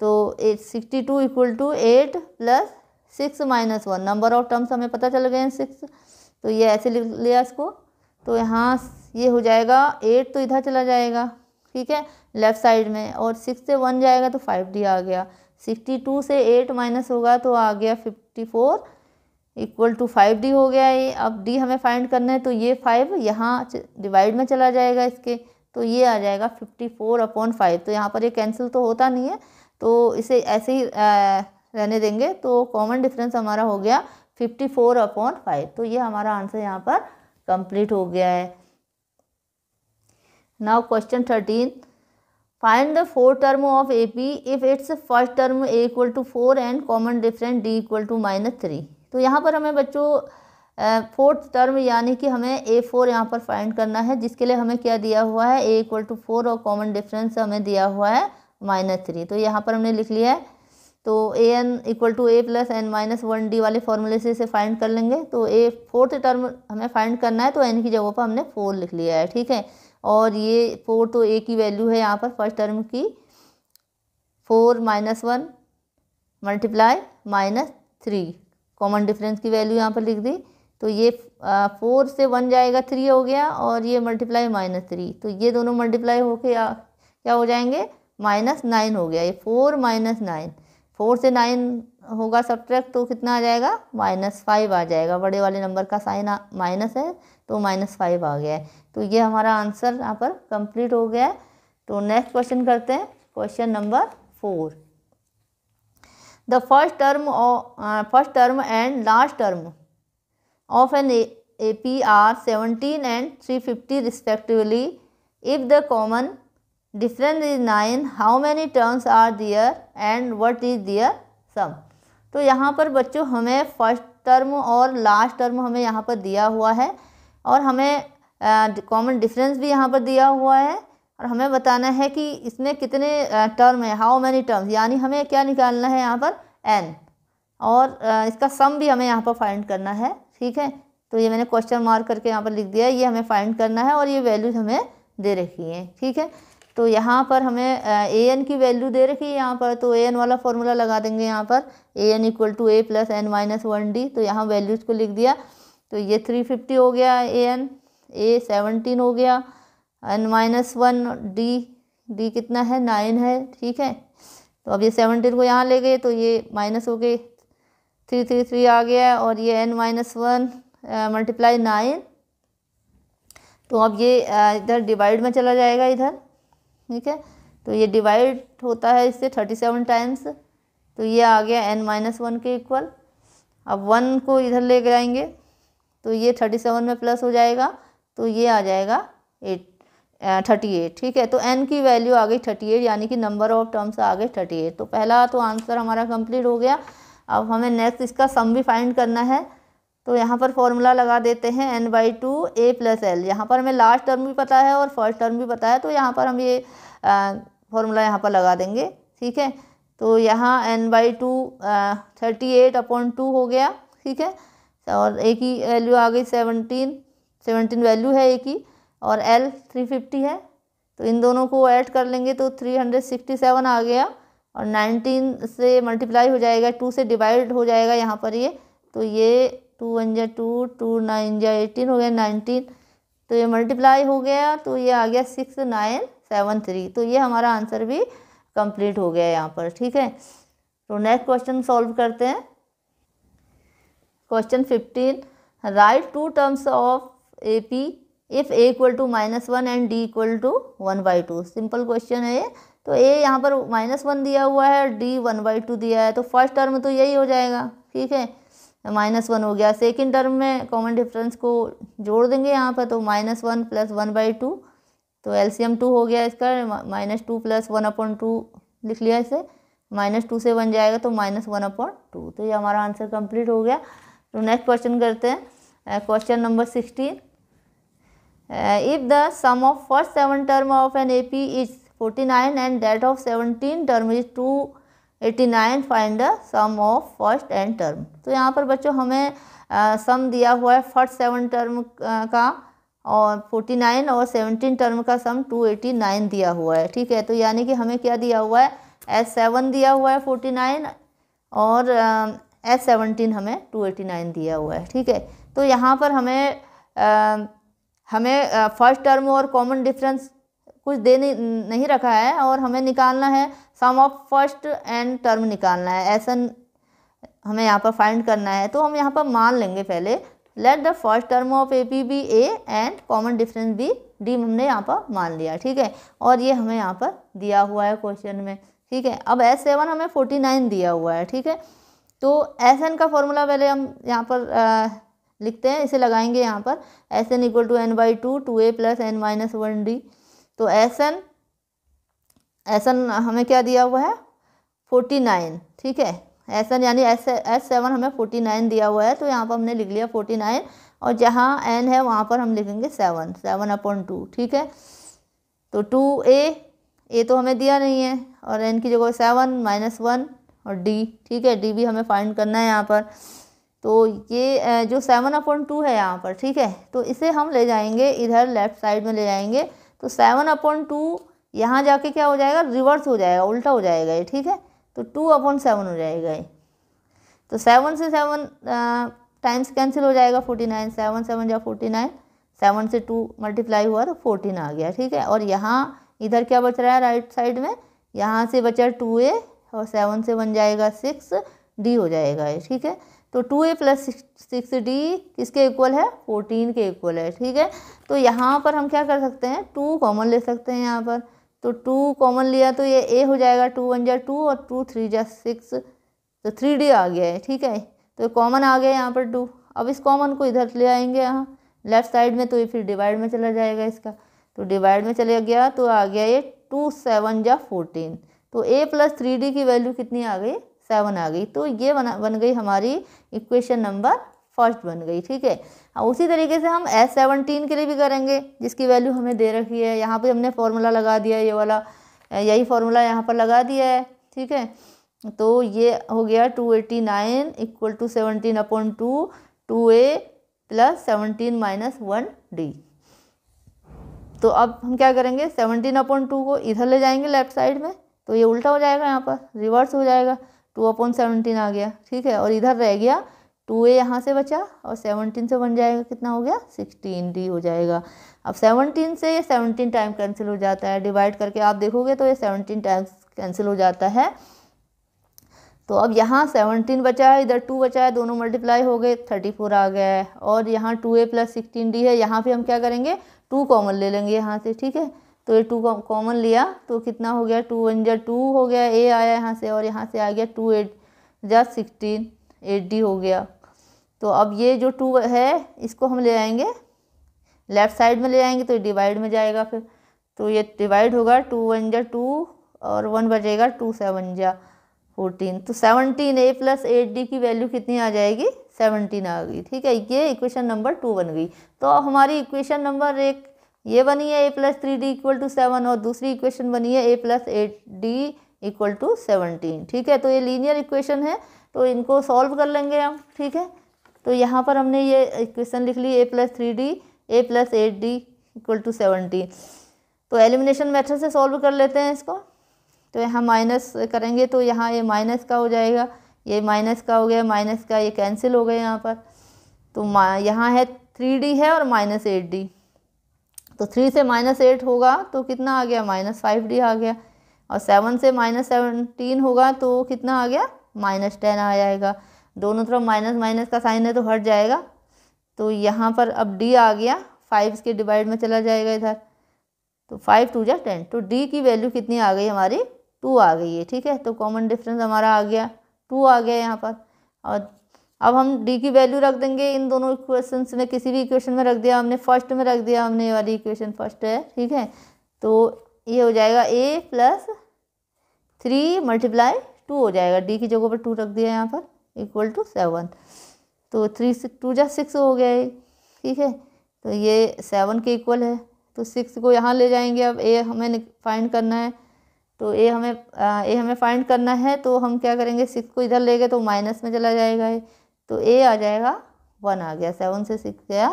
[SPEAKER 1] तो 62 = 8 + 6 - 1, नंबर ऑफ टर्म्स हमें पता चल गए हैं 6, तो ये ऐसे लिख लिया इसको। तो यहाँ ये हो जाएगा 8, तो इधर चला जाएगा, ठीक है, लेफ़्ट साइड में, और 6 से 1 जाएगा तो 5d आ गया। 62 से 8 माइनस होगा तो आ गया 54 इक्वल टू 5D हो गया ये। अब D हमें फाइंड करना है, तो ये 5 यहाँ डिवाइड में चला जाएगा इसके, तो ये आ जाएगा 54/5। तो यहाँ पर ये कैंसिल तो होता नहीं है, तो इसे ऐसे ही रहने देंगे। तो कॉमन डिफरेंस हमारा हो गया 54/5। तो ये हमारा आंसर यहाँ पर कंप्लीट हो गया है। Now question 13, find the fourth term of AP if its first term A equal to 4 and common difference D equal to -3। तो यहाँ पर हमें बच्चों फोर्थ टर्म यानी कि हमें A4 यहाँ पर फाइंड करना है, जिसके लिए हमें क्या दिया हुआ है, A इक्वल टू 4 और कॉमन डिफरेंस हमें दिया हुआ है -3। तो यहाँ पर हमने लिख लिया है। तो AN equal to A plus N minus 1D वाले फॉर्मूले से इसे फाइंड कर लेंगे। तो A फोर्थ टर्म हमें फाइंड करना है, तो N की जगह पर हमने 4 लिख लिया है, ठीक है। और ये 4 तो A की वैल्यू है यहाँ पर फर्स्ट टर्म की, 4 - 1 मल्टीप्लाई -3 कॉमन डिफरेंस की वैल्यू यहाँ पर लिख दी। तो ये 4 से 1 जाएगा 3 हो गया, और ये मल्टीप्लाई -3, तो ये दोनों मल्टीप्लाई होके क्या हो जाएंगे, -9 हो गया। ये 4 - 9, 4 से 9 होगा सब्ट्रैक्ट, तो कितना आ जाएगा, -5 आ जाएगा। बड़े वाले नंबर का साइन माइनस है, तो -5 आ गया है। तो ये हमारा आंसर यहाँ पर कंप्लीट हो गया है। तो नेक्स्ट क्वेश्चन करते हैं, question number 4। The first term and last term of an AP are 17 and 350 respectively. If the common difference is 9, how many terms are there and what is their sum? तो यहाँ पर बच्चों हमें first term और last term हमें यहाँ पर दिया हुआ है, और हमें कॉमन डिफरेंस भी यहाँ पर दिया हुआ है, और हमें बताना है कि इसमें कितने टर्म है, हाउ मैनी टर्म्स, यानी हमें क्या निकालना है यहाँ पर n, और इसका सम भी हमें यहाँ पर फाइंड करना है, ठीक है। तो ये मैंने क्वेश्चन मार्क करके यहाँ पर लिख दिया है, ये हमें फाइंड करना है, और ये वैल्यूज हमें दे रखी हैं, ठीक है। तो यहाँ पर हमें AN की वैल्यू दे रखी है यहाँ पर, तो AN वाला फॉर्मूला लगा देंगे यहाँ पर, AN equal to A plus N minus 1D। तो यहाँ वैल्यूज को लिख दिया, तो ये 350 हो गया AN, A 17 हो गया, N माइनस 1D, D कितना है, 9 है, ठीक है। तो अब ये 17 को यहाँ ले गए, तो ये माइनस हो गए, 3 आ गया, और ये N माइनस 1 मल्टीप्लाई 9। तो अब ये इधर डिवाइड में चला जाएगा इधर, ठीक है। तो ये डिवाइड होता है इससे 37 टाइम्स, तो ये आ गया N माइनस 1 के इक्वल। अब 1 को इधर ले जाएंगे, तो ये 37 में प्लस हो जाएगा, तो ये आ जाएगा 38, ठीक है। तो N की वैल्यू आ गई 38, यानी कि नंबर ऑफ टर्म्स आ गए 38। तो पहला तो आंसर हमारा कंप्लीट हो गया। अब हमें नेक्स्ट इसका सम भी फाइंड करना है, तो यहाँ पर फॉर्मूला लगा देते हैं n/2 A प्लस L। यहाँ पर हमें लास्ट टर्म भी पता है और फर्स्ट टर्म भी पता है, तो यहाँ पर हम ये फॉर्मूला यहाँ पर लगा देंगे, ठीक है। तो यहाँ n/2 38/2 हो गया, ठीक है। और A की वैल्यू आ गई 17 वैल्यू है A की, और L 350 है। तो इन दोनों को ऐड कर लेंगे तो 367 आ गया, और 19 से मल्टीप्लाई हो जाएगा, 2 से डिवाइड हो जाएगा यहाँ पर ये, तो ये 2 1 जा 2, 2 9 जा 18 हो गया 19। तो ये मल्टीप्लाई हो गया, तो ये आ गया 6973। तो ये हमारा आंसर भी कंप्लीट हो गया यहाँ पर, ठीक है। तो नेक्स्ट क्वेश्चन सॉल्व करते हैं। Question 15, write 2 terms of AP if A equal to -1 and D equal to 1/2। Simple question है ये। तो A यहाँ पर -1 दिया हुआ है, D 1/2 दिया है, तो फर्स्ट टर्म तो यही हो जाएगा, ठीक है, -1 हो गया। सेकंड टर्म में कॉमन डिफरेंस को जोड़ देंगे यहाँ पर, तो -1 प्लस 1/2, तो LCM 2 हो गया इसका, -2 प्लस 1/2 लिख लिया इसे, -2 से 1 जाएगा तो -1/2। तो ये हमारा आंसर कंप्लीट हो गया। तो नेक्स्ट क्वेश्चन करते हैं, question number 16। If the sum of first 7 term of an AP is 49 and that of 17 term is 289, find the sum of first and term. तो यहाँ पर बच्चों हमें सम दिया हुआ है फर्स्ट 7 टर्म का, और 49 और 17 टर्म का सम 289 दिया हुआ है, ठीक है। तो यानी कि हमें क्या दिया हुआ है, S7 दिया हुआ है 49, और S17 हमें 289 दिया हुआ है, ठीक है। तो यहाँ पर हमें फर्स्ट टर्म और कॉमन डिफरेंस कुछ दे नहीं रखा है, और हमें निकालना है सम ऑफ फर्स्ट एंड टर्म निकालना है, ऐसा हमें यहाँ पर फाइंड करना है। तो हम यहाँ पर मान लेंगे पहले, let the first term of A P be A and common difference be D, हमने यहाँ पर मान लिया, ठीक है। और ये हमें यहाँ पर दिया हुआ है क्वेश्चन में, ठीक है। अब S7 हमें 49 दिया हुआ है, ठीक है। तो Sn का फॉर्मूला पहले हम यहाँ पर लिखते हैं, इसे लगाएंगे यहाँ पर, Sn equal to n/2 2a plus n-1d। तो Sn हमें क्या दिया हुआ है 49, ठीक है। Sn यानी S7 हमें 49 दिया हुआ है, तो यहाँ पर हमने लिख लिया 49, और जहाँ n है वहाँ पर हम लिखेंगे 7/2, ठीक है। तो 2a तो हमें दिया नहीं है, और n की जगह 7 -1 और d, ठीक है। d भी हमें फाइंड करना है यहाँ पर। तो ये जो 7/2 है यहाँ पर, ठीक है, तो इसे हम ले जाएंगे इधर लेफ्ट साइड में ले जाएंगे। तो 7/2 यहाँ जाके क्या हो जाएगा, रिवर्स हो जाएगा, उल्टा हो जाएगा ये, ठीक है। तो 2/7 हो जाएगा ये। तो 7 से 7 टाइम्स कैंसिल हो जाएगा, 49, 7 7 जा 49, 7 से 2 मल्टीप्लाई हुआ तो 14 आ गया, ठीक है। और यहाँ इधर क्या बच रहा है राइट साइड में, यहाँ से बचा 2a और 7 से बन जाएगा 6d हो जाएगा ये, ठीक है। तो 2a प्लस 6d किसके इक्वल है, 14 के इक्वल है, ठीक है। तो यहाँ पर हम क्या कर सकते हैं, 2 कॉमन ले सकते हैं यहाँ पर। तो 2 कॉमन लिया तो ये a हो जाएगा, 2 1 जा 2 और 2 3 जा 6, तो 3d आ गया है, ठीक है। तो कॉमन आ गया यहाँ पर 2। अब इस कॉमन को इधर ले आएंगे यहाँ लेफ्ट साइड में, तो ये फिर डिवाइड में चला जाएगा इसका। तो डिवाइड में चले गया तो आ गया ये 2 7 जा 14। तो a प्लस 3d की वैल्यू कितनी आ गई, 7 आ गई। तो ये बन गई हमारी इक्वेशन नंबर फर्स्ट बन गई, ठीक है। उसी तरीके से हम S17 के लिए भी करेंगे, जिसकी वैल्यू हमें दे रखी है। यहाँ पे हमने फॉर्मूला लगा दिया, ये वाला यही फॉर्मूला यहाँ पर लगा दिया है, ठीक है। तो ये हो गया 289 equal to 17/2 2a plus 17 - 1d। तो अब हम क्या करेंगे, 17/2 को इधर ले जाएंगे लेफ्ट साइड में, तो ये उल्टा हो जाएगा, यहाँ पर रिवर्स हो जाएगा, 2/17 आ गया, ठीक है। और इधर रह गया 2a यहाँ से बचा, और 17 से बन जाएगा, कितना हो गया 16d हो जाएगा। अब 17 से ये 17 टाइम कैंसिल हो जाता है, डिवाइड करके आप देखोगे तो ये 17 टाइम्स कैंसिल हो जाता है। तो अब यहाँ 17 बचा है, इधर 2 बचा है, दोनों मल्टीप्लाई हो गए, 34 आ गया है। और यहाँ 2a प्लस 16d है, यहाँ पे हम क्या करेंगे, 2 कॉमन ले लेंगे यहाँ से, ठीक है। तो ये 2 कॉमन लिया तो कितना हो गया, 2 1 जा 2 हो गया, a आया यहाँ से, और यहाँ से आ गया 2 8 जा 16 8d हो गया। तो अब ये जो 2 है इसको हम ले आएंगे लेफ़्ट साइड में ले आएंगे, तो डिवाइड में जाएगा फिर। तो ये डिवाइड होगा, 2 1 जा 2 और 1 बचेगा, 2 7 जा 14। तो 17a प्लस 8d की वैल्यू कितनी आ जाएगी, 17 आ गई, ठीक है। ये इक्वेशन नंबर 2 बन गई। तो हमारी इक्वेशन नंबर 1 ये बनी है, a plus 3d equal to 7, और दूसरी इक्वेशन बनी है a plus 8d equal to 17, ठीक है। तो ये लीनियर इक्वेशन है, तो इनको सॉल्व कर लेंगे हम, ठीक है। तो यहाँ पर हमने ये इक्वेशन लिख ली, a plus 3d a plus 8d equal to 17। तो एलिमिनेशन मेथड से सॉल्व कर लेते हैं इसको। तो यहाँ माइनस करेंगे तो यहाँ ये माइनस का हो जाएगा, ये माइनस का हो गया, माइनस का ये कैंसिल हो गए यहाँ पर। तो यहाँ है 3d है और -8d, तो 3 से -8 होगा तो कितना आ गया, -5d आ गया। और 7 से -17 होगा तो कितना आ गया, -10 आ जाएगा। दोनों तरफ माइनस माइनस का साइन है तो हट जाएगा। तो यहाँ पर अब d आ गया, 5 के डिवाइड में चला जाएगा इधर, तो 5 2 जा 10। तो d की वैल्यू कितनी आ गई हमारी, 2 आ गई है, ठीक है। तो कॉमन डिफरेंस हमारा आ गया 2 आ गया यहाँ पर। और अब हम d की वैल्यू रख देंगे इन दोनों इक्वेशंस में, किसी भी इक्वेशन में रख दिया हमने, फर्स्ट में रख दिया हमने, ये वाली इक्वेशन फर्स्ट है, ठीक है। तो ये हो जाएगा a प्लस 3 मल्टीप्लाई 2 हो जाएगा, d की जगह पर 2 रख दिया यहाँ पर, इक्वल टू 7। तो 3 से 2 जा 6 हो गया ये, ठीक है। तो ये 7 के इक्वल है, तो 6 को यहाँ ले जाएंगे। अब a हमें फाइंड करना है, तो a हमें फाइंड करना है, तो हम क्या करेंगे, 6 को इधर ले गए तो माइनस में चला जाएगा ये, तो a आ जाएगा 1 आ गया, 7 से 6 गया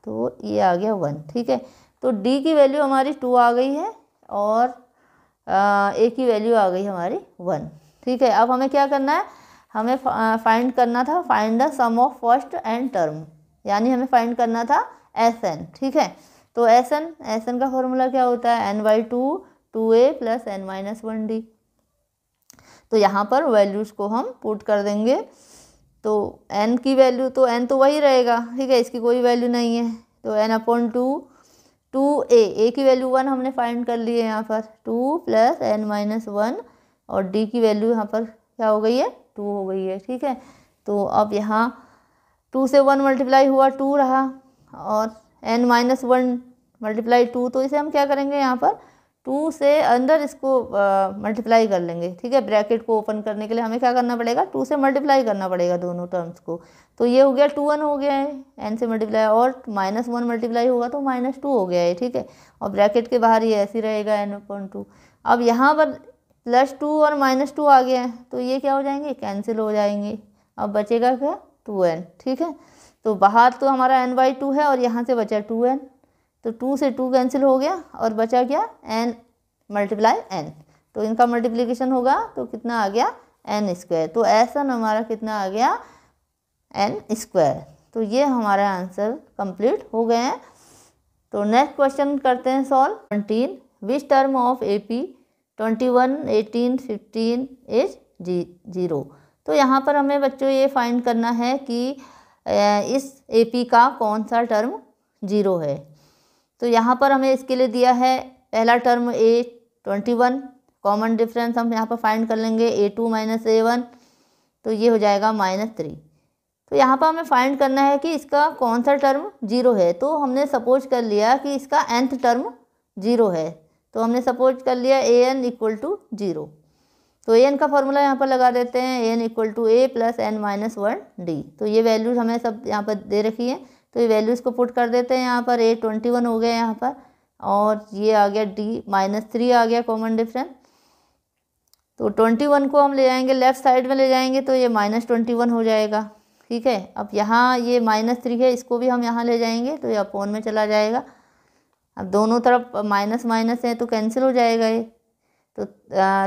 [SPEAKER 1] तो ये आ गया 1, ठीक है। तो d की वैल्यू हमारी 2 आ गई है, और a की वैल्यू आ गई हमारी 1, ठीक है। अब हमें क्या करना है, हमें फाइंड करना था, find the sum of first and term, यानी हमें फाइंड करना था Sn, ठीक है। तो Sn का फॉर्मूला क्या होता है, n/2 2a plus n - 1d। तो यहाँ पर वैल्यूज़ को हम पुट कर देंगे। तो n की वैल्यू तो n तो वही रहेगा, ठीक है, इसकी कोई वैल्यू नहीं है। तो n/2 की वैल्यू 1 हमने फाइंड कर ली है यहाँ पर, 2 + n-1, और d की वैल्यू यहाँ पर क्या हो गई है, 2 हो गई है, ठीक है। तो अब यहाँ 2 से 1 मल्टीप्लाई हुआ 2 रहा, और n-1 × 2, तो इसे हम क्या करेंगे यहाँ पर 2 से अंदर इसको मल्टीप्लाई कर लेंगे, ठीक है। ब्रैकेट को ओपन करने के लिए हमें क्या करना पड़ेगा, 2 से मल्टीप्लाई करना पड़ेगा दोनों टर्म्स को। तो ये हो गया 2n हो गया है, n से मल्टीप्लाई, और -1 मल्टीप्लाई होगा तो -2 हो गया है, ठीक है। और ब्रैकेट के बाहर ये ऐसे ही रहेगा n/2। अब यहाँ पर +2 और -2 आ गया है, तो ये क्या हो जाएंगे, कैंसिल हो जाएंगे। अब बचेगा क्या, 2n, ठीक है। तो बाहर तो हमारा n/2 है और यहाँ से बचा 2n, तो 2 से 2 कैंसिल हो गया और बचा क्या, n × n। तो इनका मल्टीप्लिकेशन होगा तो कितना आ गया, n²। तो ऐसा हमारा कितना आ गया, n²। तो ये हमारा आंसर कंप्लीट हो गए हैं। तो नेक्स्ट क्वेश्चन करते हैं solve. 17 which term of AP 21, 18, 15 is 0। तो यहाँ पर हमें बच्चों ये फाइंड करना है कि इस AP का कौन सा टर्म 0 है। तो यहाँ पर हमें इसके लिए दिया है पहला टर्म A21, कॉमन डिफरेंस हम यहाँ पर फाइंड कर लेंगे A2 - A1, तो ये हो जाएगा -3। तो यहाँ पर हमें फाइंड करना है कि इसका कौन सा टर्म 0 है। तो हमने सपोज कर लिया कि इसका nth टर्म 0 है, तो हमने सपोज कर लिया an = 0। तो an का फॉर्मूला यहाँ पर लगा देते हैं, an = a + n-1d। तो ये वैल्यूज हमें सब यहाँ पर दे रखी है, तो ये वैल्यूज़ को पुट कर देते हैं। यहाँ पर A21 हो गया यहाँ पर, और ये आ गया d -3 आ गया कॉमन डिफरेंस। तो 21 को हम ले जाएंगे लेफ़्ट साइड में ले जाएंगे, तो ये -21 हो जाएगा, ठीक है। अब यहाँ ये -3 है, इसको भी हम यहाँ ले जाएंगे तो ये अपॉन में चला जाएगा। अब दोनों तरफ माइनस माइनस है तो कैंसिल हो जाएगा ये। तो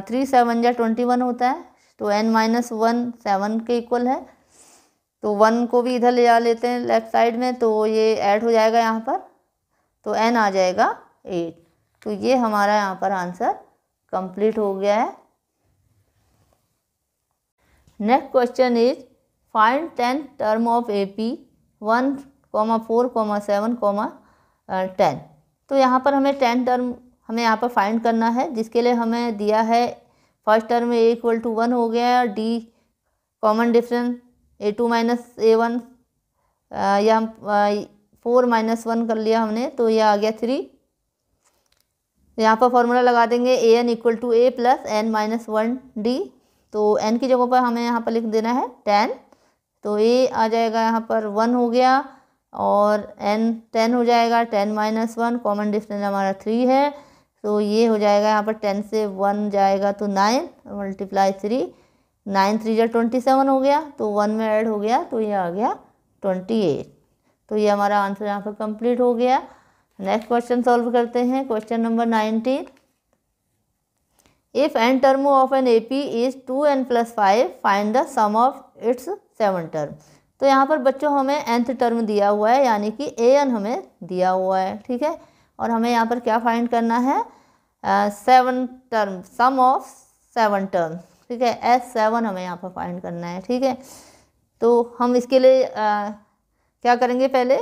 [SPEAKER 1] 3 7 या 21 होता है, तो n-1 7 के इक्वल है। तो 1 को भी इधर ले जा लेते हैं लेफ़्ट साइड में, तो ये ऐड हो जाएगा यहाँ पर, तो n आ जाएगा 8। तो ये हमारा यहाँ पर आंसर कंप्लीट हो गया है। Next question is find 10th term of AP 1, 4, 7, 10। तो यहाँ पर हमें 10 टर्म हमें यहाँ पर फाइंड करना है, जिसके लिए हमें दिया है फर्स्ट टर्म में A = 1 हो गया, d common difference A2 - A1 या 4 - 1 कर लिया हमने, तो यह आ गया 3। यहाँ पर फॉर्मूला लगा देंगे an = a + n-1d। तो n की जगह पर हमें यहाँ पर लिख देना है 10। तो a आ जाएगा यहाँ पर 1 हो गया, और n 10 हो जाएगा, 10 - 1 कॉमन डिफरेंस हमारा 3 है, तो ये हो जाएगा यहाँ पर 10 से 1 जाएगा तो 9 × 3, 9 3 या 27 हो गया, तो 1 में ऐड हो गया, तो ये आ गया 28। तो ये हमारा आंसर यहाँ पर कंप्लीट हो गया। नेक्स्ट क्वेश्चन सॉल्व करते हैं। Question number 19, if n term of an AP is 2n + 5 find the sum of its 7 term. तो यहाँ पर बच्चों हमें nth टर्म दिया हुआ है, यानी कि an हमें दिया हुआ है, ठीक है। और हमें यहाँ पर क्या फाइंड करना है, 7 टर्म, सम ऑफ 7 टर्म, ठीक है। S7 हमें यहाँ पर फाइंड करना है, ठीक है। तो हम इसके लिए क्या करेंगे, पहले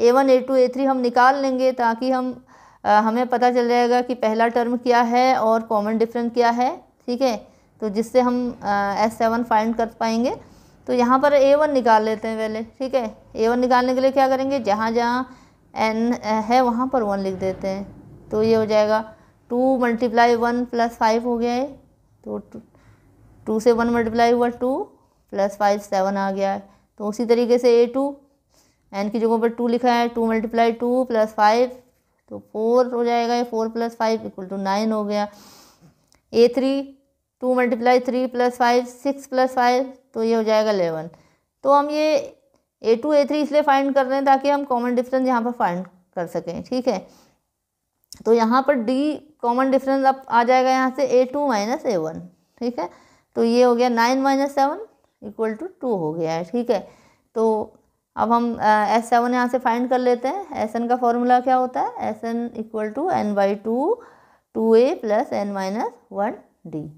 [SPEAKER 1] A1 A2 A3 हम निकाल लेंगे, ताकि हमें पता चल जाएगा कि पहला टर्म क्या है और कॉमन डिफरेंस क्या है, ठीक है। तो जिससे हम S7 फाइंड कर पाएंगे। तो यहाँ पर A1 निकाल लेते हैं पहले, ठीक है। A1 निकालने के लिए क्या करेंगे, जहाँ जहाँ n है वहाँ पर 1 लिख देते हैं। तो ये हो जाएगा 2 × 1 + 5 हो गया है, तो 2 से 1 मल्टीप्लाई हुआ 2 + 5 7 आ गया है। तो उसी तरीके से A2 n की जगह पर 2 लिखा है, 2 × 2 + 5 तो 4 हो जाएगा, 4 + 5 = 9 हो गया। A3 2 × 3 + 5 6 + 5 तो ये हो जाएगा 11। तो हम ये A2 A3 इसलिए फाइंड कर रहे हैं ताकि हम कॉमन डिफरेंस यहाँ पर फाइंड कर सकें, ठीक है। तो यहाँ पर D कॉमन डिफरेंस अब आ जाएगा यहाँ से A2 - A1, ठीक है। तो ये हो गया 9 - 7 = 2 हो गया है, ठीक है। तो अब हम S7 यहाँ से फाइंड कर लेते हैं। Sn का फॉर्मूला क्या होता है, Sn = n/2 2a + n-1d।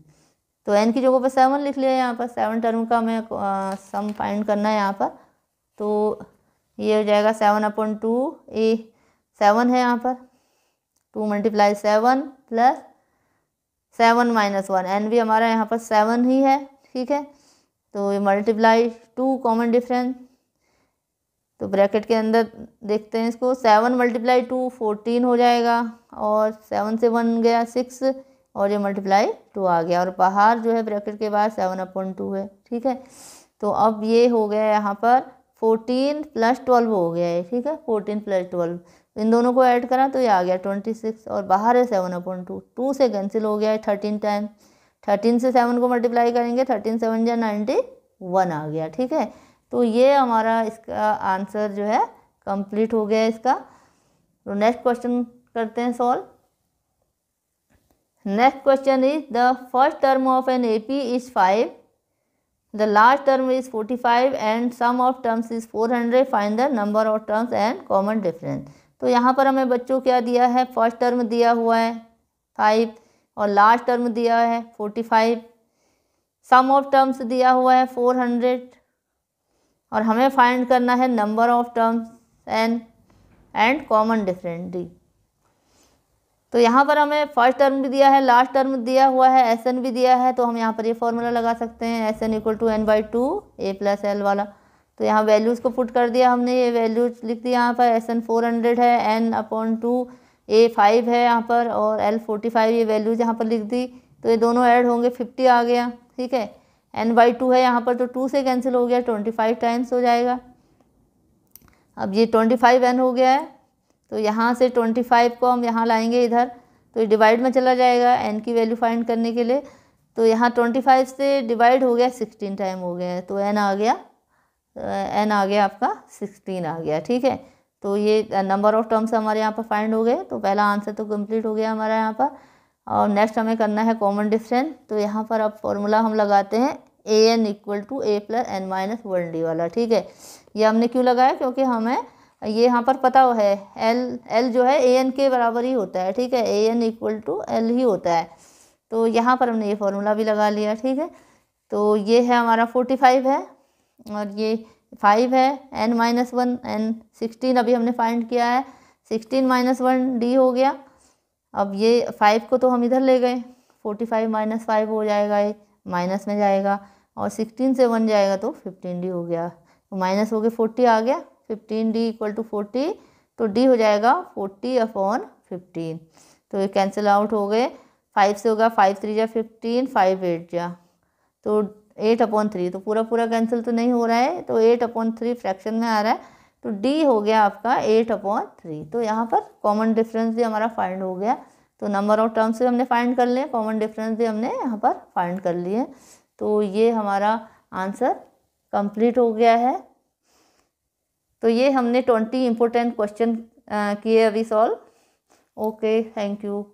[SPEAKER 1] तो n की जगह पर 7 लिख लिया यहाँ पर। 7 टर्म का हमें सम फाइंड करना है यहाँ पर। तो ये हो जाएगा 7/2, ए 7 है यहाँ पर, 2 × 7 प्लस 7 - 1, n भी हमारा यहाँ पर 7 ही है, ठीक है। तो ये मल्टीप्लाई 2 कॉमन डिफरेंस, तो ब्रैकेट के अंदर देखते हैं इसको, 7 × 2 14 हो जाएगा, और 7 से 1 गया 6, और ये मल्टीप्लाई 2 आ गया, और बाहर जो है ब्रैकेट के बाद 7/2 है, ठीक है। तो अब ये हो गया यहाँ पर 14 + 12 हो गया है, ठीक है। 14 + 12, इन दोनों को ऐड करा तो ये आ गया 26, और बाहर है 7/2, 2 से कैंसिल हो गया है 13 टाइम। 13 से 7 को मल्टीप्लाई करेंगे, 13 × 7 = 91 आ गया, ठीक है। तो ये हमारा इसका आंसर जो है कंप्लीट हो गया इसका। तो नेक्स्ट क्वेश्चन करते हैं solve. Next question is the first term of an AP is 5, the last term is 45 and sum of terms is 400, find the number of terms and common difference. तो यहाँ पर हमें बच्चों क्या दिया है, फर्स्ट टर्म दिया हुआ है 5 और लास्ट टर्म दिया है 45, सम ऑफ टर्म्स दिया हुआ है 400, और हमें फाइंड करना है number of terms and common difference D. तो यहाँ पर हमें फर्स्ट टर्म भी दिया है, लास्ट टर्म दिया हुआ है, एस एन भी दिया है, तो हम यहाँ पर ये फॉर्मूला लगा सकते हैं, S N = n/2 a + l वाला। तो यहाँ वैल्यूज़ को पुट कर दिया हमने, ये वैल्यूज लिख दिया यहाँ पर, एस एन 400 है, n/2 a 5 है यहाँ पर, और l 45, ये वैल्यूज यहाँ पर लिख दी। तो ये दोनों ऐड होंगे 50 आ गया, ठीक है। n/2 है यहाँ पर, तो 2 से कैंसिल हो गया, 25 टाइम्स हो जाएगा। अब ये 25n हो गया है, तो यहाँ से 25 को हम यहाँ लाएंगे इधर, तो ये डिवाइड में चला जाएगा n की वैल्यू फाइंड करने के लिए। तो यहाँ 25 से डिवाइड हो गया 16 टाइम हो गया है, तो n आ गया आपका 16 आ गया, ठीक है। तो ये नंबर ऑफ टर्म्स हमारे यहाँ पर फाइंड हो गए। तो पहला आंसर तो कंप्लीट हो गया हमारा यहाँ पर। और नेक्स्ट हमें करना है कॉमन डिफरेंस। तो यहाँ पर अब फॉर्मूला हम लगाते हैं an = a + n - 1d वाला, ठीक है। ये हमने क्यों लगाया, क्योंकि हमें ये यहाँ पर पता है l जो है an के बराबर ही होता है, ठीक है। an = l ही होता है, तो यहाँ पर हमने ये फॉर्मूला भी लगा लिया, ठीक है। तो ये है हमारा 45 है, और ये 5 है, n - 1, n 16 अभी हमने फाइंड किया है, 16 - 1 d हो गया। अब ये 5 को तो हम इधर ले गए, 45 - 5 हो जाएगा, ये माइनस में जाएगा, और 16 से 1 जाएगा तो 15d हो गया, तो माइनस हो गया 40 आ गया, 15d = 40, तो d हो जाएगा 40/15। तो ये कैंसिल आउट हो गए, 5 से होगा 5 × 3 = 15, 5 × 8 = तो 8/3, तो पूरा कैंसिल तो नहीं हो रहा है, तो 8/3 फ्रैक्शन में आ रहा है, तो d हो गया आपका 8/3। तो यहाँ पर कॉमन डिफरेंस भी हमारा फाइंड हो गया। तो नंबर ऑफ टर्म्स भी हमने फाइंड कर लिए, कॉमन डिफरेंस भी हमने यहाँ पर फाइंड कर लिए। तो ये हमारा आंसर कंप्लीट हो गया है। तो ये हमने 20 इम्पोर्टेंट क्वेश्चन किए अभी सॉल्व। Okay, thank you.